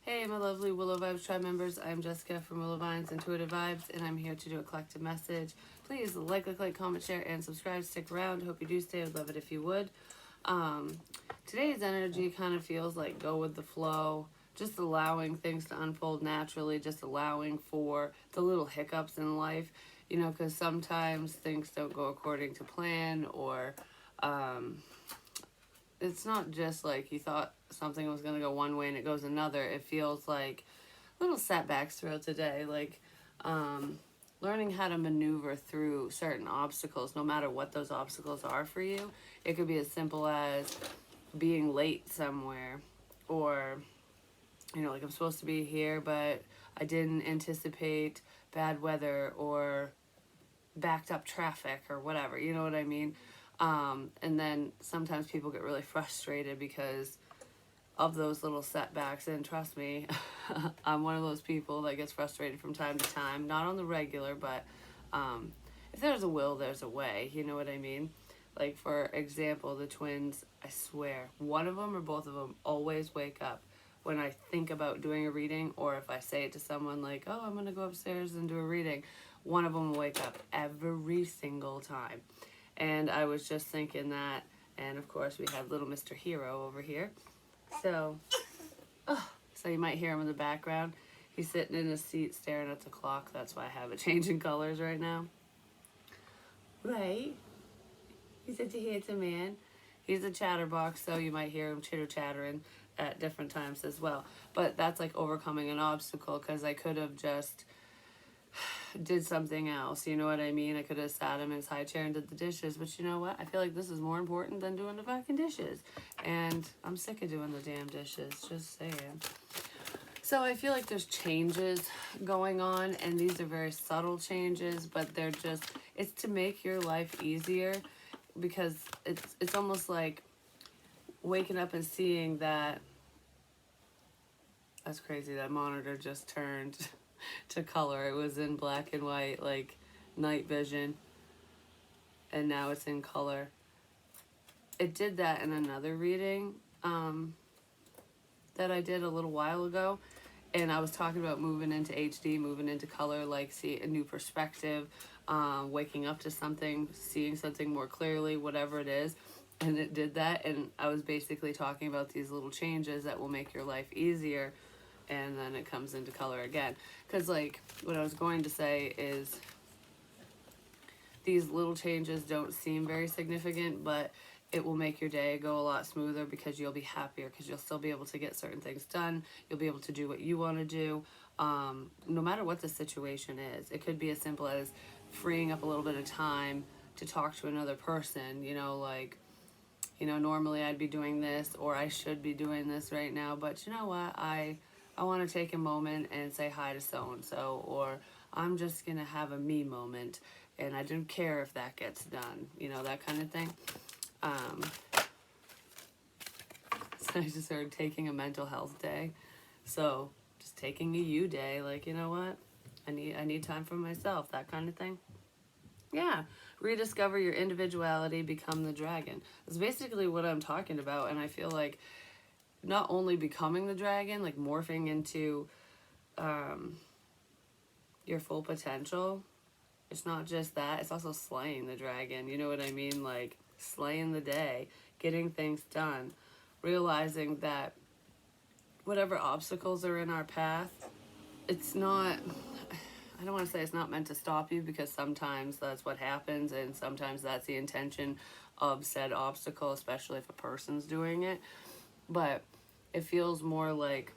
Hey, my lovely Willow Vibes tribe members. I'm Jessica from Willow Vines Intuitive Vibes, and I'm here to do a collective message. Please like, comment, share, and subscribe. Stick around. Hope you do stay. I'd love it if you would. Um, Today's energy kind of feels like go with the flow, just allowing things to unfold naturally, just allowing for the little hiccups in life, because sometimes things don't go according to plan, or um, it's not just like you thought something was going to go one way and it goes another. It feels like little setbacks throughout the day, like learning how to maneuver through certain obstacles, no matter what those obstacles are for you. It could be as simple as being late somewhere, or, like I'm supposed to be here, but I didn't anticipate bad weather or backed up traffic or whatever, you know what I mean? And then sometimes people get really frustrated because of those little setbacks. And trust me, I'm one of those people that gets frustrated from time to time, not on the regular, but if there's a will, there's a way, you know what I mean? Like, for example, the twins, I swear, one of them or both of them always wake up when I think about doing a reading, or if I say it to someone like, oh, I'm going to go upstairs and do a reading, one of them will wake up every single time. And I was just thinking that, and of course we had little Mr. Hero over here. So, so you might hear him in the background. He's sitting in his seat staring at the clock. That's why I have it changing colors right now. Right? He's such a handsome man. He's a chatterbox, so you might hear him chitter-chattering at different times as well. But that's like overcoming an obstacle, because I could have just did something else, you know what I mean? I could have sat him in his high chair and did the dishes, but you know what? I feel like this is more important than doing the fucking dishes. And I'm sick of doing the damn dishes, just saying. So I feel like there's changes going on, and these are very subtle changes, but they're just, it's to make your life easier, because it's almost like waking up and seeing that, that's crazy, that monitor just turned to color. It was in black and white, like night vision, and now it's in color. It did that in another reading that I did a little while ago, and I was talking about moving into HD, moving into color, like see a new perspective, waking up to something, seeing something more clearly, whatever it is. And it did that, and I was basically talking about these little changes that will make your life easier, and then it comes into color again. Because, like, what I was going to say is these little changes don't seem very significant, but it will make your day go a lot smoother, because you'll be happier, because you'll still be able to get certain things done. You'll be able to do what you want to do, no matter what the situation is. It could be as simple as freeing up a little bit of time to talk to another person, normally I'd be doing this, or I should be doing this right now, but you know what, I want to take a moment and say hi to so-and-so, or I'm just going to have a me moment, and I don't care if that gets done, that kind of thing. So I just started taking a mental health day. So just taking a you day, like, you know what? I need time for myself, that kind of thing. Yeah. Rediscover your individuality, become the dragon. That's basically what I'm talking about. And I feel like not only becoming the dragon, like morphing into your full potential, it's not just that, it's also slaying the dragon. You know what I mean? Like slaying the day, getting things done, realizing that whatever obstacles are in our path, it's not, I don't want to say it's not meant to stop you, because sometimes that's what happens, and sometimes that's the intention of said obstacle, especially if a person's doing it. But it feels more like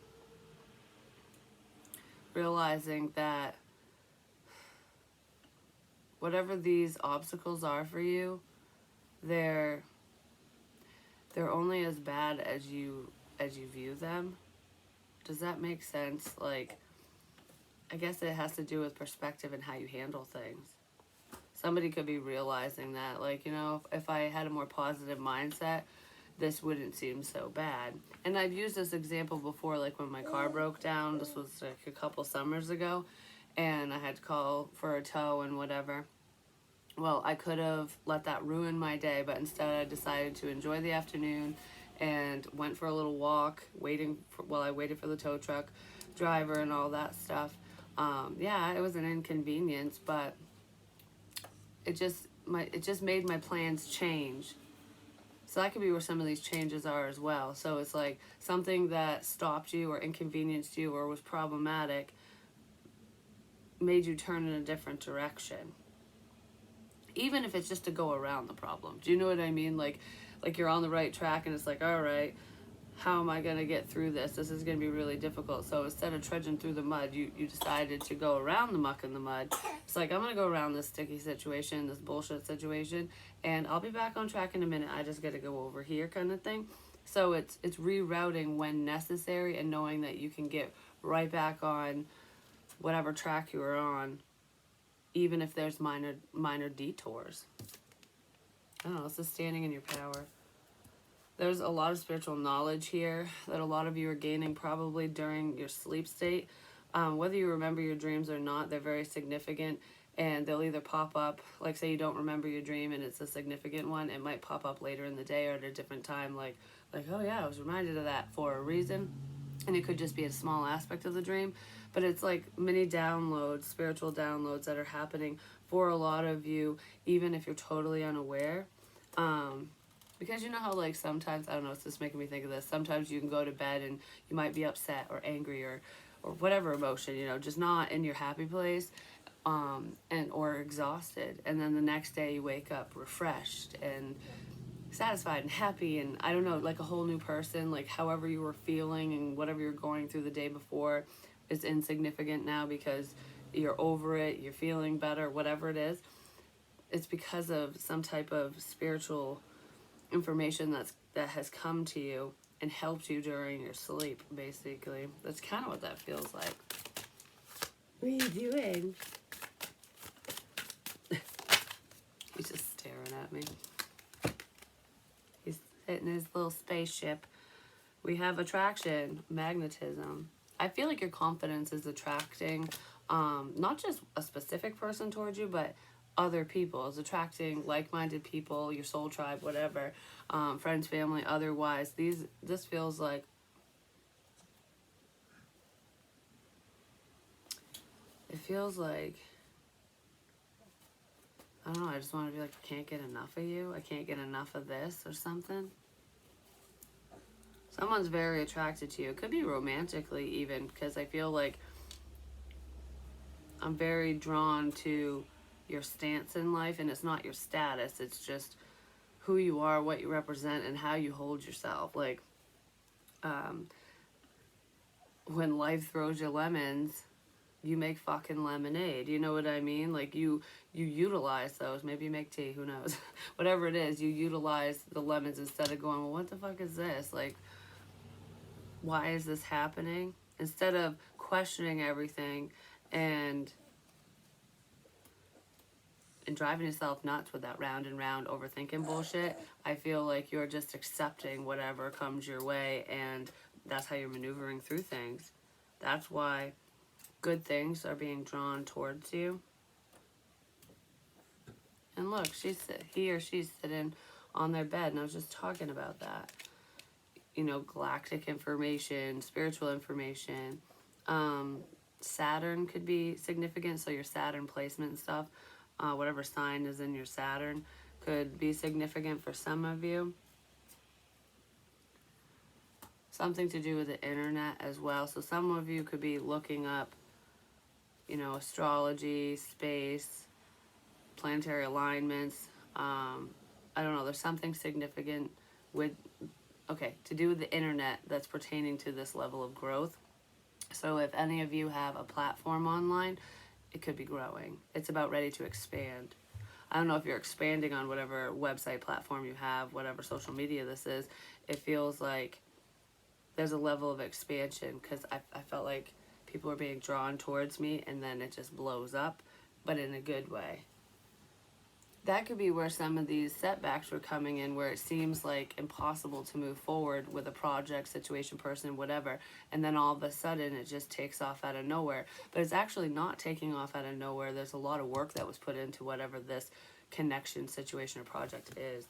realizing that whatever these obstacles are for you, they're only as bad as you view them. Does that make sense? Like, I guess it has to do with perspective and how you handle things. Somebody could be realizing that, like, if I had a more positive mindset, this wouldn't seem so bad. And I've used this example before, like when my car broke down. This was like a couple summers ago, and I had to call for a tow and whatever. Well, I could have let that ruin my day, but instead I decided to enjoy the afternoon and went for a little walk, while I waited for the tow truck driver and all that stuff. Yeah, it was an inconvenience, but it just made my plans change. So that could be where some of these changes are as well. So it's like something that stopped you or inconvenienced you or was problematic made you turn in a different direction. Even if it's just to go around the problem. Do you know what I mean? Like you're on the right track and it's like, all right, how am I going to get through this? This is going to be really difficult. So instead of trudging through the mud, you decided to go around the muck and the mud. It's like, I'm going to go around this sticky situation, this bullshit situation, and I'll be back on track in a minute. I just got to go over here kind of thing. So it's rerouting when necessary and knowing that you can get right back on whatever track you were on, even if there's minor detours. I don't know, it's just standing in your power. There's a lot of spiritual knowledge here that a lot of you are gaining probably during your sleep state. Whether you remember your dreams or not, they're very significant, and they'll either pop up, like say you don't remember your dream and it's a significant one, it might pop up later in the day or at a different time, like oh yeah, I was reminded of that for a reason. And it could just be a small aspect of the dream, but it's like mini downloads, spiritual downloads that are happening for a lot of you, even if you're totally unaware. Because you know how like sometimes, I don't know, it's just making me think of this, sometimes you can go to bed and you might be upset or angry or whatever emotion, you know, just not in your happy place, or exhausted, and then the next day you wake up refreshed and satisfied and happy, and I don't know, like a whole new person. Like however you were feeling and whatever you're going through the day before is insignificant now because you're over it, you're feeling better, whatever it is. It's because of some type of spiritual information that has come to you and helped you during your sleep, basically. That's kind of what that feels like. What are you doing? He's just staring at me. He's sitting in his little spaceship. We have attraction, magnetism. I feel like your confidence is attracting not just a specific person towards you, but other people. It's attracting like-minded people, your soul tribe, whatever, friends, family, otherwise. This feels like I don't know, I just want to be like, I can't get enough of you. I can't get enough of this or something. Someone's very attracted to you. It could be romantically even, because I feel like I'm very drawn to your stance in life, and it's not your status. It's just who you are, what you represent, and how you hold yourself. Like, when life throws you lemons, you make fucking lemonade. You know what I mean? Like you utilize those. Maybe you make tea, who knows? Whatever it is, you utilize the lemons instead of going, well, what the fuck is this? Like, why is this happening? Instead of questioning everything and driving yourself nuts with that round and round overthinking bullshit, I feel like you're just accepting whatever comes your way, and that's how you're maneuvering through things. That's why good things are being drawn towards you. And look, he or she's sitting on their bed, and I was just talking about that. You know, galactic information, spiritual information. Saturn could be significant, so your Saturn placement and stuff, whatever sign is in your Saturn, could be significant for some of you. Something to do with the internet as well. So some of you could be looking up, you know, astrology, space, planetary alignments. I don't know, there's something significant to do with the internet that's pertaining to this level of growth. So if any of you have a platform online, it could be growing. It's about ready to expand. I don't know if you're expanding on whatever website platform you have, whatever social media this is. It feels like there's a level of expansion, because I felt like people are being drawn towards me and then it just blows up, but in a good way. That could be where some of these setbacks were coming in, where it seems like impossible to move forward with a project, situation, person, whatever, and then all of a sudden it just takes off out of nowhere. But it's actually not taking off out of nowhere. There's a lot of work that was put into whatever this connection, situation, or project is.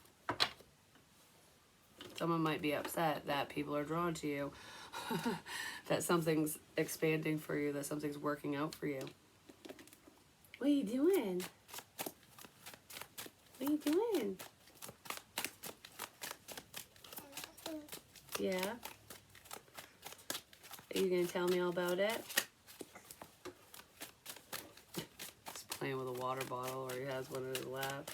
Someone might be upset that people are drawn to you, that something's expanding for you, that something's working out for you. What are you doing? What are you doing? Yeah? Are you going to tell me all about it? He's playing with a water bottle, or he has one in his lap.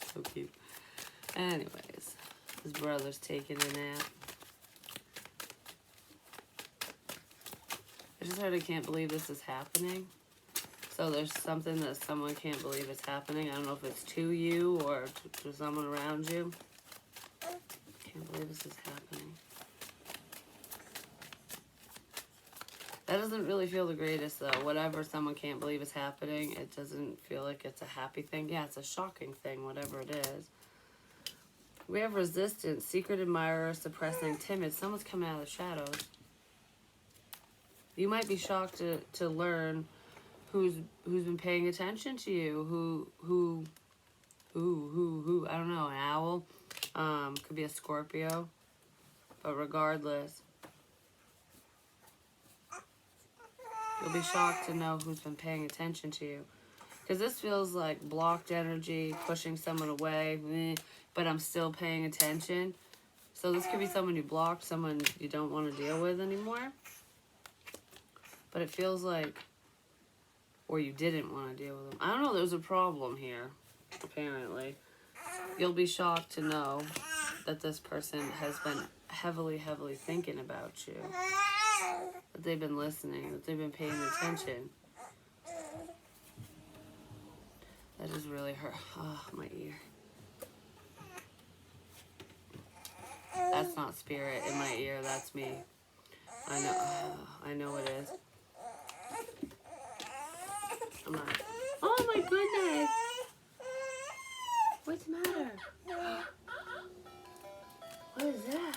He's so cute. Anyways, his brother's taking a nap. I just heard I can't believe this is happening. So there's something that someone can't believe is happening. I don't know if it's to you or to someone around you. Can't believe this is happening. That doesn't really feel the greatest though. Whatever someone can't believe is happening, it doesn't feel like it's a happy thing. Yeah, it's a shocking thing, whatever it is. We have resistance, secret admirer, suppressing, timid. Someone's coming out of the shadows. You might be shocked to learn who's been paying attention to you, who, I don't know, an owl, could be a Scorpio, but regardless, you'll be shocked to know who's been paying attention to you, because this feels like blocked energy, pushing someone away, but I'm still paying attention. So this could be someone you blocked, someone you don't want to deal with anymore, but it feels like, or you didn't want to deal with them. I don't know, there's a problem here, apparently. You'll be shocked to know that this person has been heavily thinking about you. That they've been listening, that they've been paying attention. That just really hurt. Oh, my ear. That's not spirit in my ear, that's me. I know it is. I'm not. Oh my goodness! What's the matter? What is that?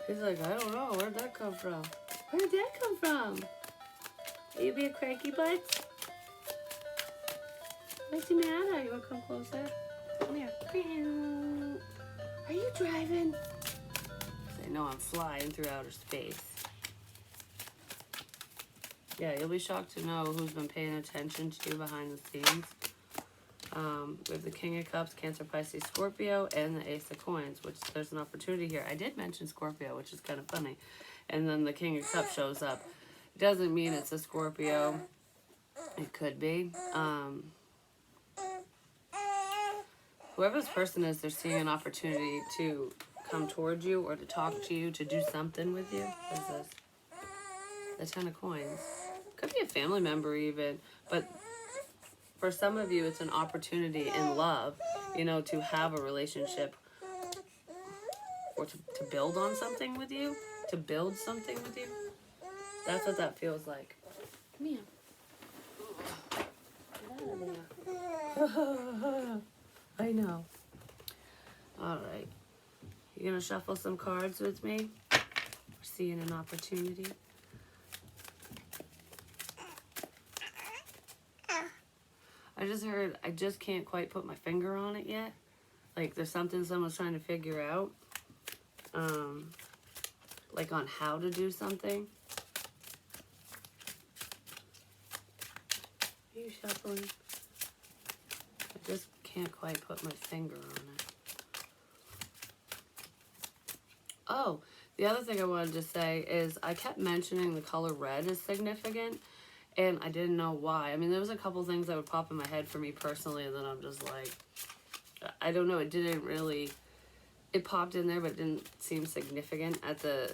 He's like, I don't know. Where'd that come from? Where did that come from? Are you being cranky, bud? What's the matter? You want to come closer? Come here. Are you driving? I know I'm flying through outer space. Yeah, you'll be shocked to know who's been paying attention to you behind the scenes. We have the King of Cups, Cancer, Pisces, Scorpio, and the Ace of Coins, which there's an opportunity here. I did mention Scorpio, which is kind of funny. And then the King of Cups shows up. It doesn't mean it's a Scorpio. It could be. Whoever this person is, they're seeing an opportunity to come towards you or to talk to you, to do something with you. What is this? The Ten of Coins. Could be a family member even, but for some of you, it's an opportunity in love, you know, to have a relationship or to build on something with you, to build something with you. That's what that feels like. Come here. Get out of there. I know. All right. You gonna shuffle some cards with me? We're seeing an opportunity. I just heard, I just can't quite put my finger on it yet. Like there's something someone's trying to figure out. Like on how to do something. Are you shuffling? I just can't quite put my finger on it. Oh, the other thing I wanted to say is I kept mentioning the color red is significant. And I didn't know why. I mean, there was a couple things that would pop in my head for me personally, and then I'm just like, I don't know, it didn't really, it popped in there, but it didn't seem significant at the,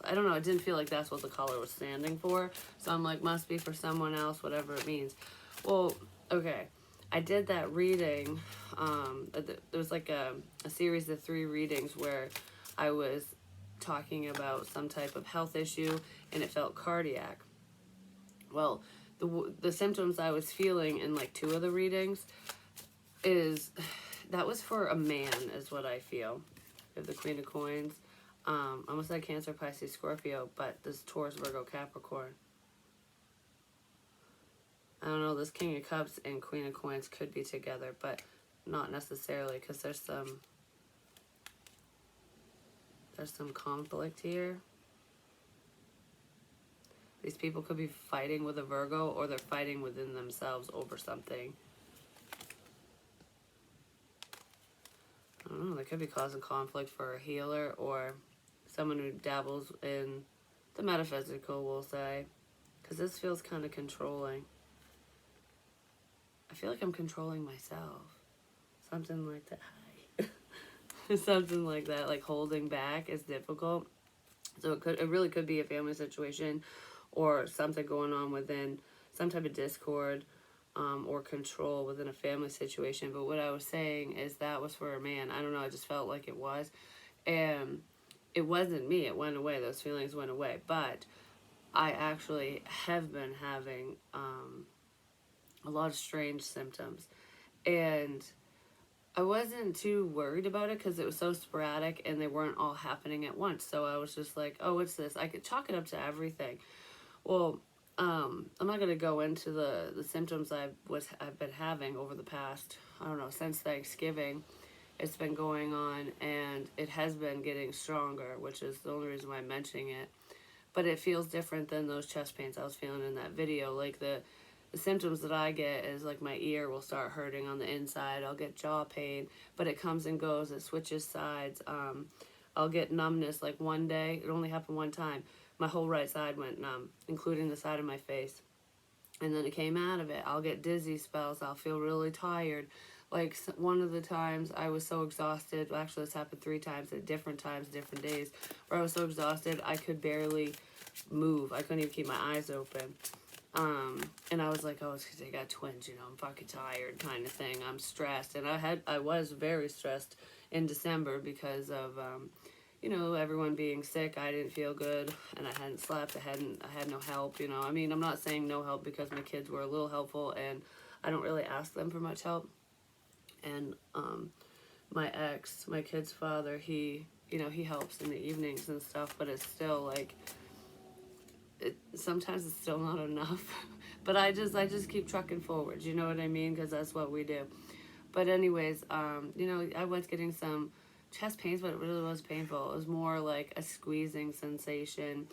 I don't know, it didn't feel like that's what the color was standing for. So I'm like, must be for someone else, whatever it means. Well, okay, I did that reading, there was like a series of 3 readings where I was talking about some type of health issue, and it felt cardiac. Well, the symptoms I was feeling in like 2 of the readings is, that was for a man is what I feel. We have the Queen of Coins. I almost said Cancer, Pisces, Scorpio, but this Taurus, Virgo, Capricorn. I don't know, this King of Cups and Queen of Coins could be together, but not necessarily, because there's some conflict here. These people could be fighting with a Virgo, or they're fighting within themselves over something. I don't know, they could be causing conflict for a healer or someone who dabbles in the metaphysical, we'll say. Because this feels kind of controlling. I feel like I'm controlling myself. Something like that. Something like that, like holding back is difficult. So it really could be a family situation or something going on within some type of discord or control within a family situation. But what I was saying is that was for a man. I don't know, I just felt like it was. And it wasn't me. It went away. Those feelings went away. But I actually have been having a lot of strange symptoms. And I wasn't too worried about it because it was so sporadic and they weren't all happening at once. So I was just like, oh, what's this? I could chalk it up to everything. Well, I'm not going to go into the symptoms I've been having over the past, I don't know, since Thanksgiving. It's been going on and it has been getting stronger, which is the only reason why I'm mentioning it. But it feels different than those chest pains I was feeling in that video. Like the symptoms that I get is like my ear will start hurting on the inside. I'll get jaw pain, but it comes and goes. It switches sides. I'll get numbness like one day. It only happened one time. My whole right side went numb, including the side of my face. And then it came out of it. I'll get dizzy spells. I'll feel really tired. Like one of the times I was so exhausted. Well, actually, this happened 3 times at different times, different days, where I was so exhausted I could barely move. I couldn't even keep my eyes open. And I was like, oh, it's because I got twins, you know, I'm fucking tired kind of thing. I'm stressed. And I was very stressed in December because of, you know, everyone being sick. I didn't feel good and I hadn't slept. I had no help, you know. I mean, I'm not saying no help because my kids were a little helpful and I don't really ask them for much help. And, my ex, my kid's father, he, you know, he helps in the evenings and stuff, but it's still like, sometimes it's still not enough. But I just keep trucking forward, you know what I mean? Because that's what we do. But anyways, you know, I was getting some chest pains, but it really was painful. It was more like a squeezing sensation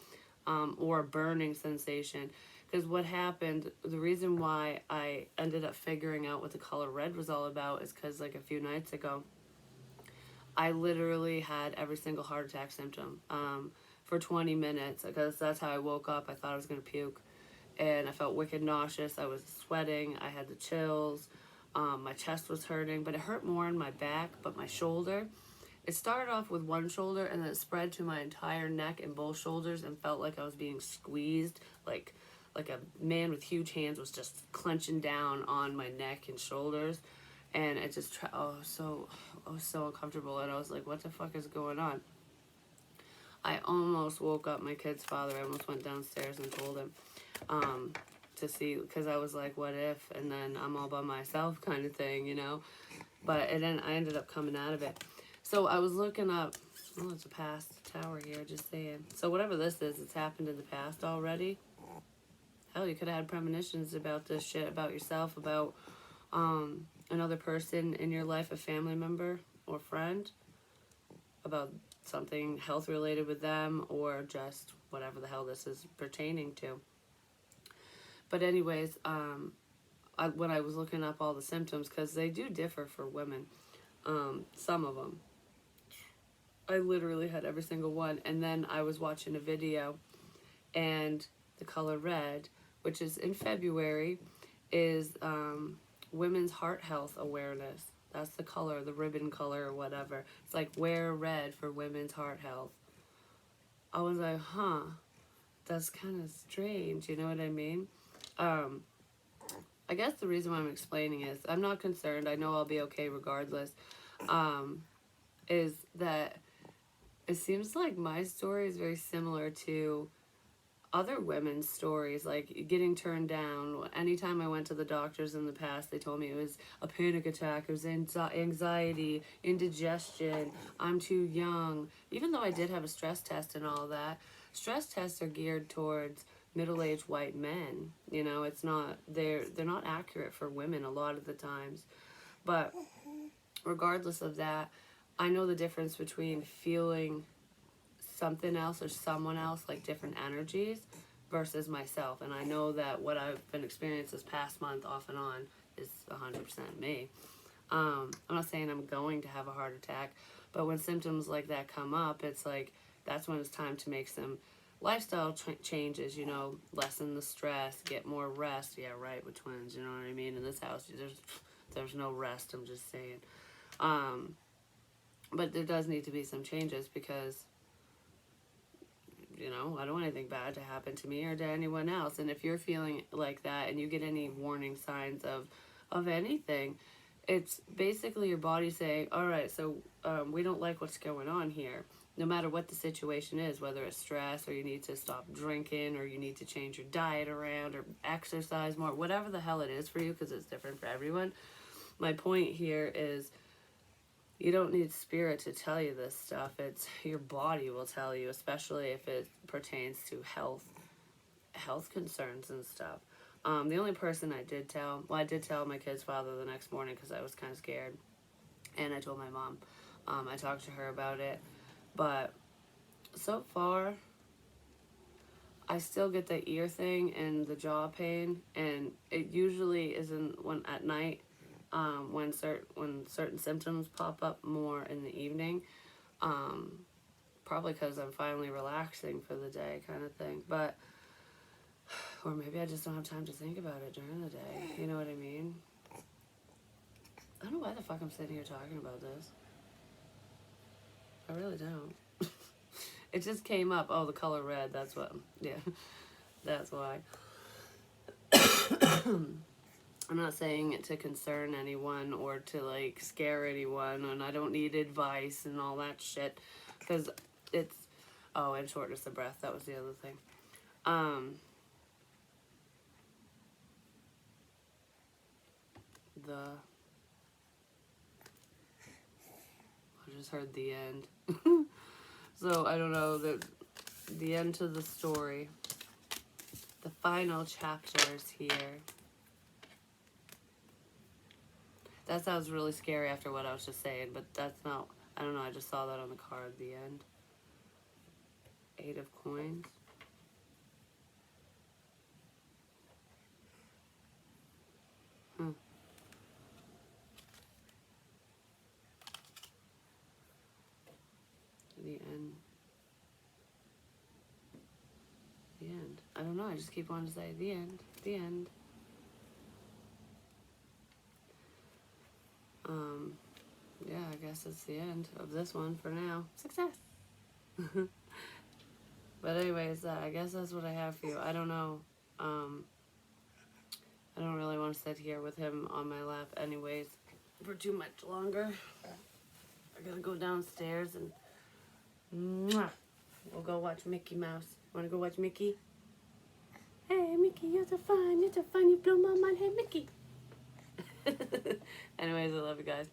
or a burning sensation. Because what happened, the reason why I ended up figuring out what the color red was all about is because like a few nights ago, I literally had every single heart attack symptom for 20 minutes because that's how I woke up. I thought I was going to puke and I felt wicked nauseous. I was sweating. I had the chills. My chest was hurting, but it hurt more in my back, but my shoulder. It started off with one shoulder and then it spread to my entire neck and both shoulders and felt like I was being squeezed, like a man with huge hands was just clenching down on my neck and shoulders. And it just, I was so uncomfortable. And I was like, what the fuck is going on? I almost woke up my kid's father. I almost went downstairs and told him to see, because I was like, what if? And then I'm all by myself kind of thing, you know? But and then I ended up coming out of it. So I was looking up, oh, it's a past tower here, just saying. So whatever this is, it's happened in the past already. Hell, you could have had premonitions about this shit, about yourself, about another person in your life, a family member or friend, about something health related with them or just whatever the hell this is pertaining to. But anyways, when I was looking up all the symptoms, because they do differ for women, some of them, I literally had every single one. And then I was watching a video and the color red, which is in February, is Women's Heart Health Awareness. That's the color, the ribbon color or whatever. It's like wear red for women's heart health. I was like, huh, that's kind of strange, you know what I mean? I guess the reason why I'm explaining is I'm not concerned. I know I'll be okay regardless. Is that it seems like my story is very similar to other women's stories, like getting turned down. Anytime I went to the doctors in the past, they told me it was a panic attack, it was anxiety, indigestion, I'm too young. Even though I did have a stress test and all that, stress tests are geared towards middle-aged white men. You know, it's not, they're not accurate for women a lot of the times. But regardless of that, I know the difference between feeling something else or someone else, like different energies, versus myself. And I know that what I've been experiencing this past month off and on is 100% me. I'm not saying I'm going to have a heart attack, but when symptoms like that come up, it's like that's when it's time to make some lifestyle changes, you know, lessen the stress, get more rest. Yeah, right, with twins, you know what I mean? In this house, there's no rest, I'm just saying. But there does need to be some changes because, you know, I don't want anything bad to happen to me or to anyone else. And if you're feeling like that and you get any warning signs of anything, it's basically your body saying, all right, so we don't like what's going on here. No matter what the situation is, whether it's stress or you need to stop drinking or you need to change your diet around or exercise more, whatever the hell it is for you, because it's different for everyone. My point here is you don't need spirit to tell you this stuff. It's your body will tell you, especially if it pertains to health concerns and stuff. The only person I did tell my kid's father the next morning because I was kind of scared, and I told my mom. I talked to her about it, but so far, I still get the ear thing and the jaw pain, and it usually isn't when at night. When certain symptoms pop up more in the evening, probably because I'm finally relaxing for the day, kind of thing. But or maybe I just don't have time to think about it during the day. You know what I mean? I don't know why the fuck I'm sitting here talking about this. I really don't. It just came up. Oh, the color red. That's what. Yeah, that's why. I'm not saying it to concern anyone or to like scare anyone, and I don't need advice and all that shit, because it's, oh, and shortness of breath, that was the other thing. I just heard the end. So I don't know, the end to the story, the final chapters here. That sounds really scary after what I was just saying, but that's not, I don't know, I just saw that on the card, the end. 8 of coins. The end. The end. I don't know, I just keep wanting to say the end. The end. Yeah, I guess it's the end of this one for now. Success! But anyways, I guess that's what I have for you. I don't know. I don't really want to sit here with him on my lap anyways for too much longer. I gotta go downstairs and we'll go watch Mickey Mouse. Wanna go watch Mickey? Hey Mickey, you're so fun, you blow my mind. Hey Mickey. Anyways, I love you guys.